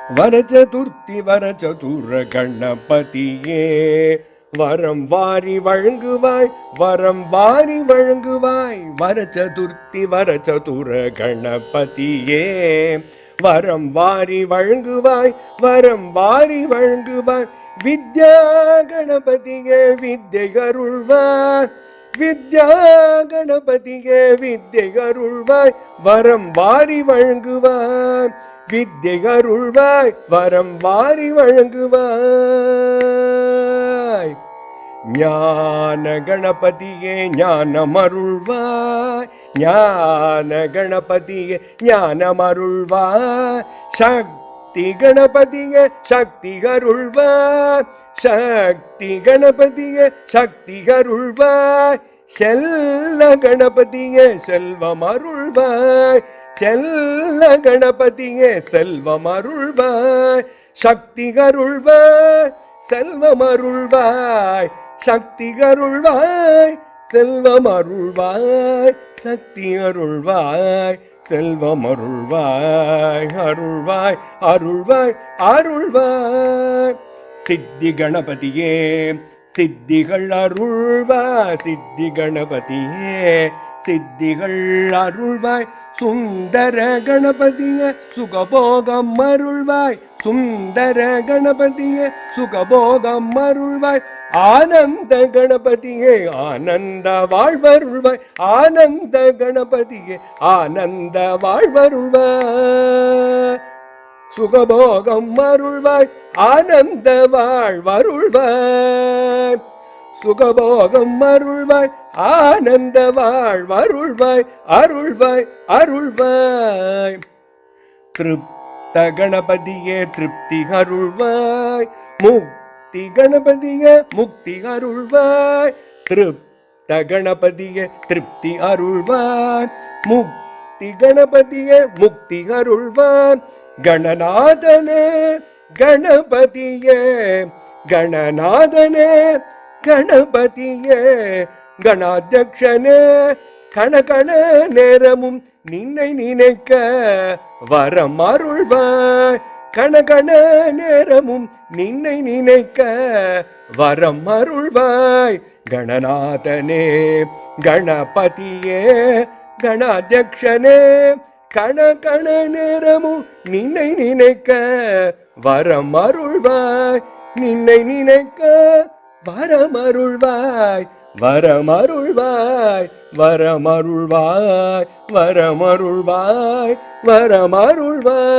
வரச்சதுர்த்தி வரச்சதுர கணபதியே வரம் வாரி வழங்குவாய் வரம் வாரி வழங்குவாய் வரச்சதுர்த்தி வரச்சதுர கணபதியே வரம் வாரி வழங்குவாய் வரம் வாரி வழங்குவாய் வித்யா கணபதியே வித்யை அருள்வாய் வித்யா கணபதியே வித்யை அருள்வாய் வரம் வாரி வழங்குவாய் வித்யை அருள்வாய் வரம் வாரி வழங்குவாய் ஞான கணபதியே ஞானம் அருள்வாய் ஞான கணபதியே ஞானம் அருள்வாய் சக்தி கணபதியே சக்தி அருள்வாய் சக்தி கணபதியே சக்தி அருள்வாய் செல்ல கணபதியே செல்வம் அருள்வாய் செல்ல கணபதியே செல்வம் அருள்வாய் சக்தி அருள்வாய் செல்வம் அருள்வாய் சக்தி அருள்வாய் செல்வம் அருள்வாய் சக்தி அருள்வாய் செல்வம் அருள்வாய் அருள்வாய் அருள்வாய் அருள்வாய் சித்தி கணபதியே சித்திகள் அருள்வாய் சித்தி கணபதியே சித்திகள் அருள்வாய் சுந்தர கணபதியே சுகபோகம் அருள்வாய் சுந்தர கணபதியே சுகபோகம் அருள்வாய் ஆனந்த கணபதியே ஆனந்த வாழ்வருள்வாய் ஆனந்த கணபதியே ஆனந்த வாழ்வருள்வாய் சுகபோகம் அருள்வாய் ஆனந்த வாழ்வருள்வாய் சுகபோகம் அருள்வாய் ஆனந்த வாழ்வருள்வாய் அருள்வாய் அருள்வாய் திருப்த கணபதியே திருப்தி அருள்வாய் முக்தி கணபதியே முக்தி அருள்வாய் திருப்த கணபதியே திருப்தி அருள்வாய் முக்தி கணபதியே முக்தி அருள்வாய் கணநாதனே கணபதியே கணநாதனே கணபதியே கணாத்யக்ஷனே கணகண நேரமும் நின்னை நினைக்க வரம் அருள்வாய் கணகண நேரமும் நின்னை நினைக்க வரம் அருள்வாய் கணநாதனே கணபதியே கணாத்யக்ஷனே கணகண நேரமும் நின்னை நினைக்க வரம் அருள்வாய் நின்னை நினைக்க வரமருள்வாய் வரமருள்வாய் வரமருள்வாய் வரமருள்வாய் வரமருள்வாய்